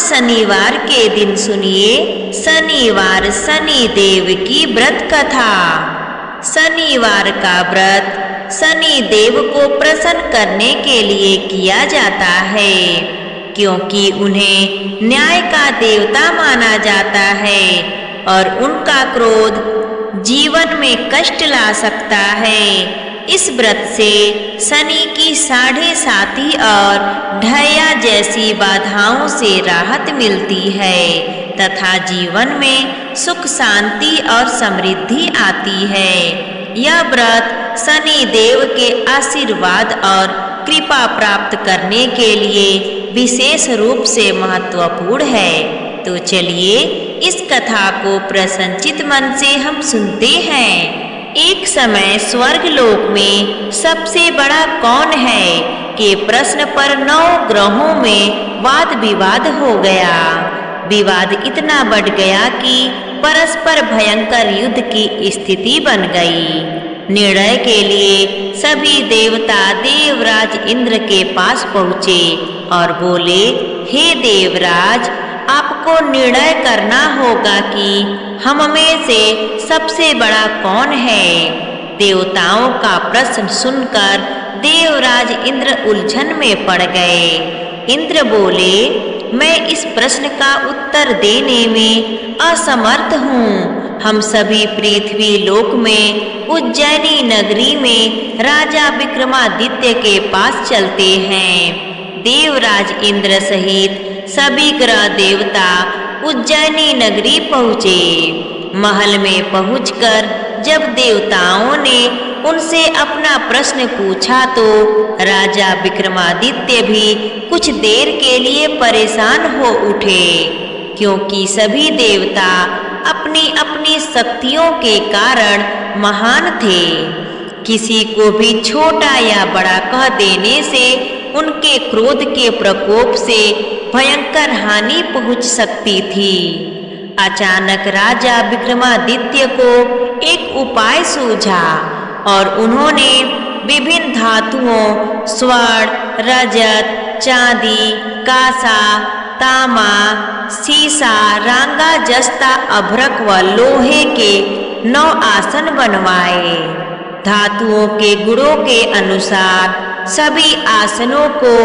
शनिवार के दिन सुनिए शनिवार शनि देव की व्रत कथा। शनिवार का व्रत शनि देव को प्रसन्न करने के लिए किया जाता है, क्योंकि उन्हें न्याय का देवता माना जाता है और उनका क्रोध जीवन में कष्ट ला सकता है। इस व्रत से शनि की साढ़े साती और ढैया जैसी बाधाओं से राहत मिलती है तथा जीवन में सुख शांति और समृद्धि आती है। यह व्रत शनि देव के आशीर्वाद और कृपा प्राप्त करने के लिए विशेष रूप से महत्वपूर्ण है। तो चलिए इस कथा को प्रसन्नचित मन से हम सुनते हैं। एक समय स्वर्ग लोक में सबसे बड़ा कौन है के प्रश्न पर 9 ग्रहों में वाद विवाद हो गया। विवाद इतना बढ़ गया कि परस्पर भयंकर युद्ध की स्थिति बन गई। निर्णय के लिए सभी देवता देवराज इंद्र के पास पहुँचे और बोले, हे देवराज, आपको निर्णय करना होगा कि हम में से सबसे बड़ा कौन है। देवताओं का प्रश्न सुनकर देवराज इंद्र उलझन में पड़ गए। इंद्र बोले, मैं इस प्रश्न का उत्तर देने में असमर्थ हूँ। हम सभी पृथ्वी लोक में उज्जैनी नगरी में राजा विक्रमादित्य के पास चलते हैं। देवराज इंद्र सहित सभी ग्रह देवता उज्जैनी नगरी पहुँचे। महल में पहुंचकर जब देवताओं ने उनसे अपना प्रश्न पूछा तो राजा विक्रमादित्य भी कुछ देर के लिए परेशान हो उठे, क्योंकि सभी देवता अपनी अपनी शक्तियों के कारण महान थे। किसी को भी छोटा या बड़ा कह देने से उनके क्रोध के प्रकोप से भयंकर हानि पहुंच सकती थी। अचानक राजा विक्रमादित्य को एक उपाय सूझा और उन्होंने विभिन्न धातुओं स्वर्ण, रजत, चांदी, कांसा, तामा, सीसा, रांगा, जस्ता, अभ्रक व लोहे के 9 आसन बनवाए। धातुओं के गुणों के अनुसार सभी आसनों को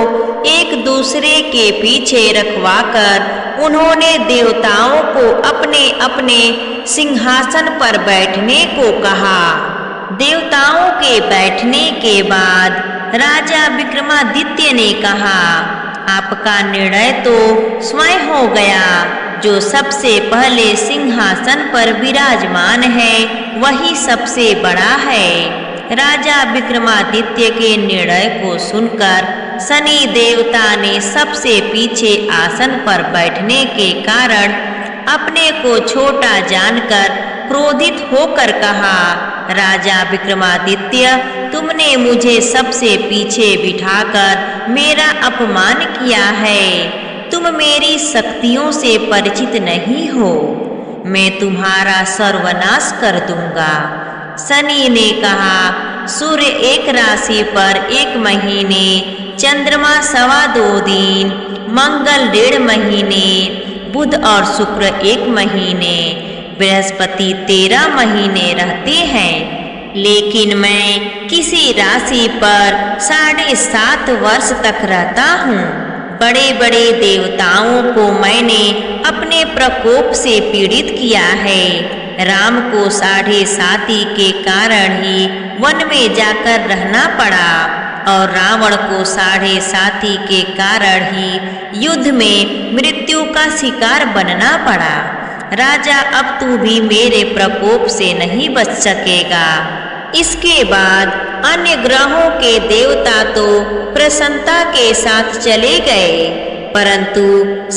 एक दूसरे के पीछे रखवाकर उन्होंने देवताओं को अपने अपने सिंहासन पर बैठने को कहा। देवताओं के बैठने के बाद राजा विक्रमादित्य ने कहा, आपका निर्णय तो स्वयं हो गया। जो सबसे पहले सिंहासन पर विराजमान है वही सबसे बड़ा है। राजा विक्रमादित्य के निर्णय को सुनकर शनि देवता ने सबसे पीछे आसन पर बैठने के कारण अपने को छोटा जानकर क्रोधित होकर कहा, राजा विक्रमादित्य, तुमने मुझे सबसे पीछे बिठाकर मेरा अपमान किया है। तुम मेरी शक्तियों से परिचित नहीं हो। मैं तुम्हारा सर्वनाश कर दूंगा। शनि ने कहा, सूर्य एक राशि पर 1 महीने, चंद्रमा 2.25 दिन, मंगल 1.5 महीने, बुध और शुक्र 1 महीने, बृहस्पति 13 महीने रहते हैं। लेकिन मैं किसी राशि पर 7.5 वर्ष तक रहता हूँ। बड़े बड़े देवताओं को मैंने अपने प्रकोप से पीड़ित किया है। राम को 7.5 के कारण ही वन में जाकर रहना पड़ा और रावण को 7.5 के कारण ही युद्ध में मृत्यु का शिकार बनना पड़ा। राजा, अब तू भी मेरे प्रकोप से नहीं बच सकेगा। इसके बाद अन्य ग्रहों के देवता तो प्रसन्नता के साथ चले गए, परंतु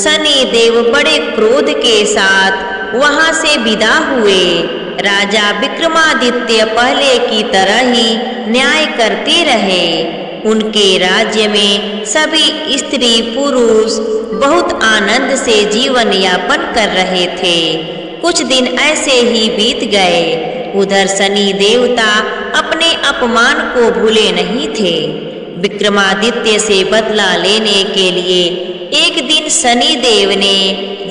शनि देव बड़े क्रोध के साथ वहां से विदा हुए। राजा विक्रमादित्य पहले की तरह ही न्याय करते रहे। उनके राज्य में सभी स्त्री पुरुष बहुत आनंद से जीवन यापन कर रहे थे। कुछ दिन ऐसे ही बीत गए। उधर शनि देवता अपने अपमान को भूले नहीं थे। विक्रमादित्य से बदला लेने के लिए एक दिन शनिदेव ने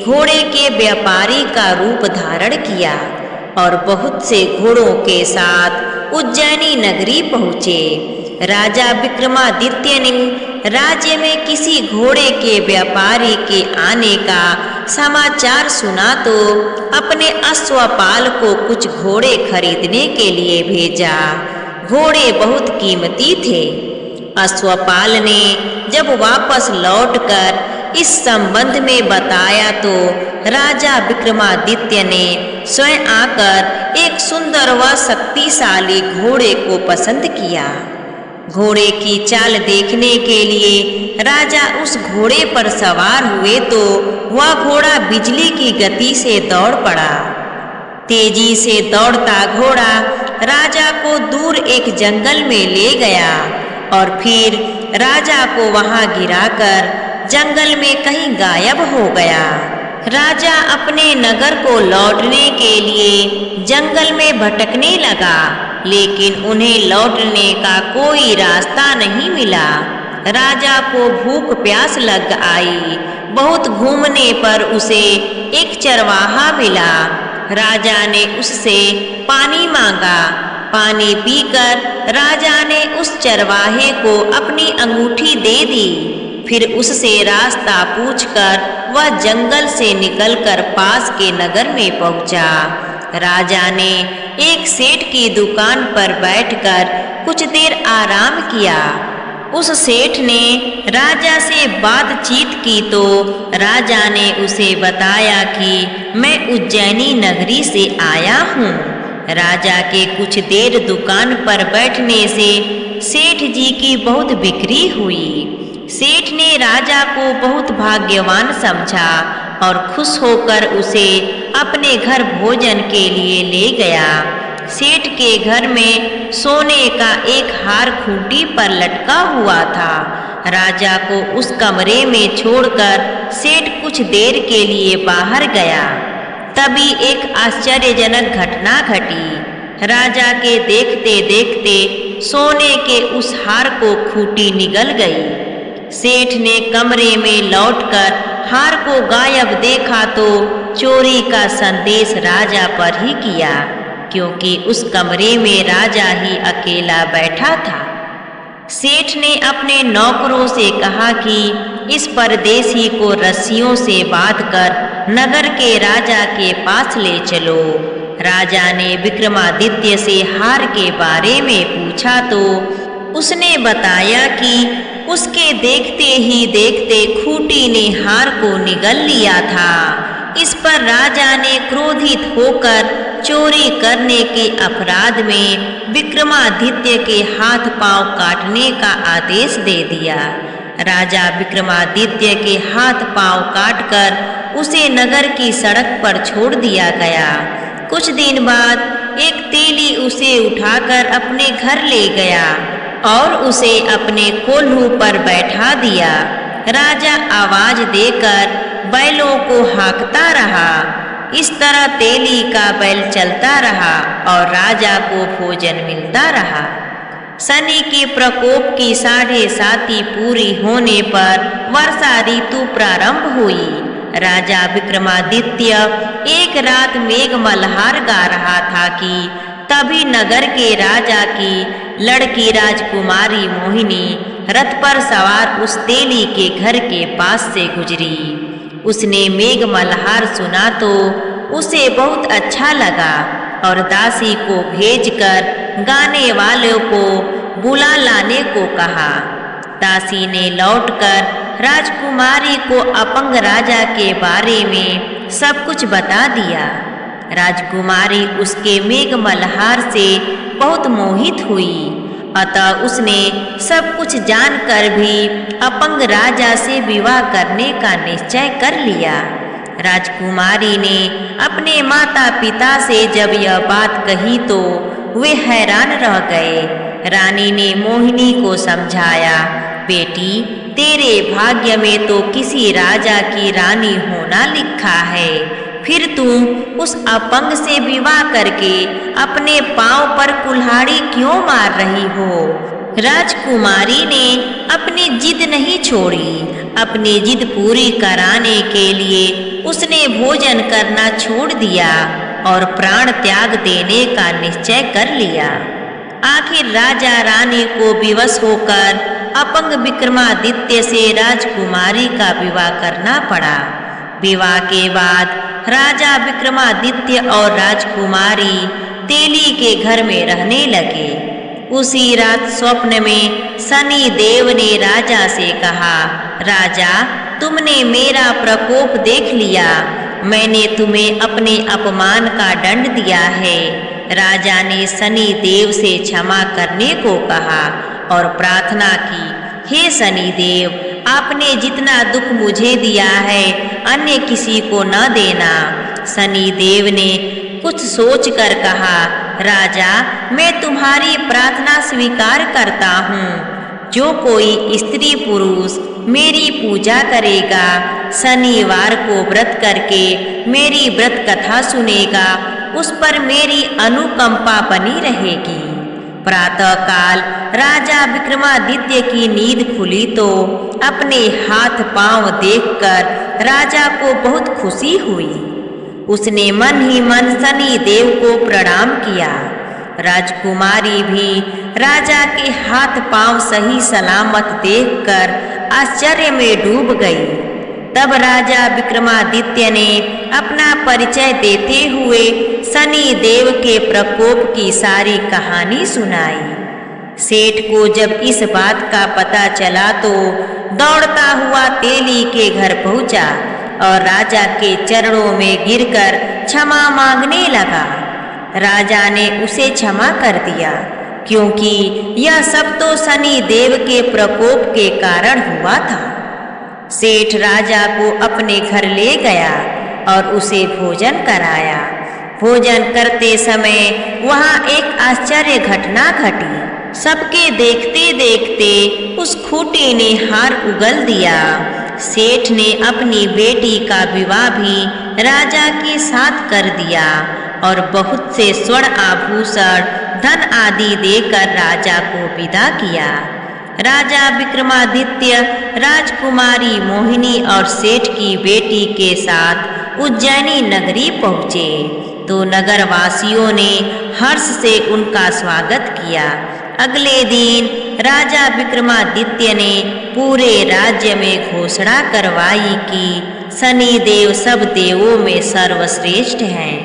घोड़े के व्यापारी का रूप धारण किया और बहुत से घोड़ों के साथ उज्जैनी नगरी पहुँचे। राजा विक्रमादित्य ने राज्य में किसी घोड़े के व्यापारी के आने का समाचार सुना तो अपने अश्वपाल को कुछ घोड़े खरीदने के लिए भेजा। घोड़े बहुत कीमती थे। अश्वपाल ने जब वापस लौटकर इस संबंध में बताया तो राजा विक्रमादित्य ने स्वयं आकर एक सुंदर व शक्तिशाली घोड़े को पसंद किया। घोड़े की चाल देखने के लिए राजा उस घोड़े पर सवार हुए तो वह घोड़ा बिजली की गति से दौड़ पड़ा। तेजी से दौड़ता घोड़ा राजा को दूर एक जंगल में ले गया और फिर राजा को वहां गिराकर जंगल में कहीं गायब हो गया। राजा अपने नगर को लौटने के लिए जंगल में भटकने लगा, लेकिन उन्हें लौटने का कोई रास्ता नहीं मिला। राजा को भूख प्यास लग आई। बहुत घूमने पर उसे एक चरवाहा मिला। राजा ने उससे पानी मांगा। पानी पीकर राजा ने उस चरवाहे को अपनी अंगूठी दे दी। फिर उससे रास्ता पूछकर वह जंगल से निकलकर पास के नगर में पहुंचा। राजा ने एक सेठ की दुकान पर बैठकर कुछ देर आराम किया। उस सेठ ने राजा से बातचीत की तो राजा ने उसे बताया कि मैं उज्जैनी नगरी से आया हूँ। राजा के कुछ देर दुकान पर बैठने से सेठ जी की बहुत बिक्री हुई। सेठ ने राजा को बहुत भाग्यवान समझा और खुश होकर उसे अपने घर भोजन के लिए ले गया। सेठ के घर में सोने का एक हार खूंटी पर लटका हुआ था। राजा को उस कमरे में छोड़कर सेठ कुछ देर के लिए बाहर गया। तभी एक आश्चर्यजनक घटना घटी। राजा के देखते देखते सोने के उस हार को खूंटी निगल गई। सेठ ने कमरे में लौटकर हार को गायब देखा तो चोरी का संदेश राजा पर ही किया, क्योंकि उस कमरे में राजा ही अकेला बैठा था। सेठ ने अपने नौकरों से कहा कि इस परदेसी को रस्सियों से बांधकर नगर के राजा के पास ले चलो। राजा ने विक्रमादित्य से हार के बारे में पूछा तो उसने बताया कि उसके देखते ही देखते खूंटी ने हार को निगल लिया था। इस पर राजा ने क्रोधित होकर चोरी करने के अपराध में विक्रमादित्य के हाथ पांव काटने का आदेश दे दिया। राजा विक्रमादित्य के हाथ पांव काटकर उसे नगर की सड़क पर छोड़ दिया गया। कुछ दिन बाद एक तेली उसे उठाकर अपने घर ले गया और उसे अपने कोल्हू पर बैठा दिया। राजा आवाज देकर बैलों को हाँकता रहा। इस तरह तेली का बैल चलता रहा और राजा को भोजन मिलता रहा। शनि के प्रकोप की 7.5 पूरी होने पर वर्षा ऋतु प्रारंभ हुई। राजा विक्रमादित्य एक रात मेघ मल्हार गा रहा था कि तभी नगर के राजा की लड़की राजकुमारी मोहिनी रथ पर सवार उस तेली के घर के पास से गुजरी। उसने मेघ मल्हार सुना तो उसे बहुत अच्छा लगा और दासी को भेजकर गाने वालों को बुला लाने को कहा। दासी ने लौटकर राजकुमारी को अपंग राजा के बारे में सब कुछ बता दिया। राजकुमारी उसके मेघ मल्हार से बहुत मोहित हुई, अतः उसने सब कुछ जानकर भी अपंग राजा से विवाह करने का निश्चय कर लिया। राजकुमारी ने अपने माता पिता से जब यह बात कही तो वे हैरान रह गए। रानी ने मोहिनी को समझाया, बेटी तेरे भाग्य में तो किसी राजा की रानी होना लिखा है, फिर तुम उस अपंग से विवाह करके अपने पांव पर कुल्हाड़ी क्यों मार रही हो? राजकुमारी ने अपनी जिद नहीं छोड़ी। अपनी जिद पूरी कराने के लिए उसने भोजन करना छोड़ दिया और प्राण त्याग देने का निश्चय कर लिया। आखिर राजा रानी को विवश होकर अपंग विक्रमादित्य से राजकुमारी का विवाह करना पड़ा। विवाह के बाद राजा विक्रमादित्य और राजकुमारी तेली के घर में रहने लगे। उसी रात स्वप्न में शनि देव ने राजा से कहा, राजा, तुमने मेरा प्रकोप देख लिया। मैंने तुम्हें अपने अपमान का दंड दिया है। राजा ने शनि देव से क्षमा करने को कहा और प्रार्थना की, हे शनि देव, आपने जितना दुख मुझे दिया है अन्य किसी को न देना। शनि देव ने कुछ सोचकर कहा, राजा, मैं तुम्हारी प्रार्थना स्वीकार करता हूँ। जो कोई स्त्री पुरुष मेरी पूजा करेगा, शनिवार को व्रत करके मेरी व्रत कथा सुनेगा, उस पर मेरी अनुकंपा बनी रहेगी। प्रातः काल राजा विक्रमादित्य की नींद खुली तो अपने हाथ पांव देखकर राजा को बहुत खुशी हुई। उसने मन ही मन शनि देव को प्रणाम किया। राजकुमारी भी राजा के हाथ पांव सही सलामत देखकर आश्चर्य में डूब गई। तब राजा विक्रमादित्य ने अपना परिचय देते हुए शनि देव के प्रकोप की सारी कहानी सुनाई। सेठ को जब इस बात का पता चला तो दौड़ता हुआ तेली के घर पहुंचा और राजा के चरणों में गिरकर क्षमा मांगने लगा। राजा ने उसे क्षमा कर दिया, क्योंकि यह सब तो शनि देव के प्रकोप के कारण हुआ था। सेठ राजा को अपने घर ले गया और उसे भोजन कराया। भोजन करते समय वहाँ एक आश्चर्य घटना घटी। सबके देखते देखते उस खूंटी ने हार उगल दिया। सेठ ने अपनी बेटी का विवाह भी राजा के साथ कर दिया और बहुत से स्वर्ण आभूषण, धन आदि देकर राजा को विदा किया। राजा विक्रमादित्य राजकुमारी मोहिनी और सेठ की बेटी के साथ उज्जैनी नगरी पहुँचे तो नगरवासियों ने हर्ष से उनका स्वागत किया। अगले दिन राजा विक्रमादित्य ने पूरे राज्य में घोषणा करवाई कि शनि देव सब देवों में सर्वश्रेष्ठ हैं।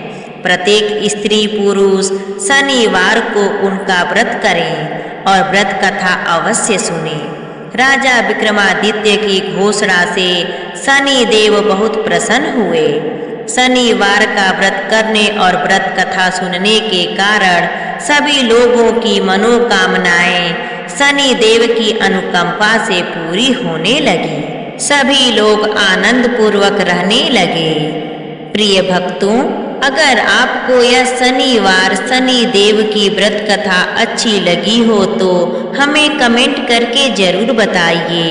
प्रत्येक स्त्री पुरुष शनिवार को उनका व्रत करें और व्रत कथा अवश्य सुने। राजा विक्रमादित्य की घोषणा से शनि देव बहुत प्रसन्न हुए। शनिवार का व्रत करने और व्रत कथा सुनने के कारण सभी लोगों की मनोकामनाएं शनि देव की अनुकंपा से पूरी होने लगी। सभी लोग आनंद पूर्वक रहने लगे। प्रिय भक्तों, अगर आपको यह शनिवार शनि देव की व्रत कथा अच्छी लगी हो तो हमें कमेंट करके जरूर बताइए।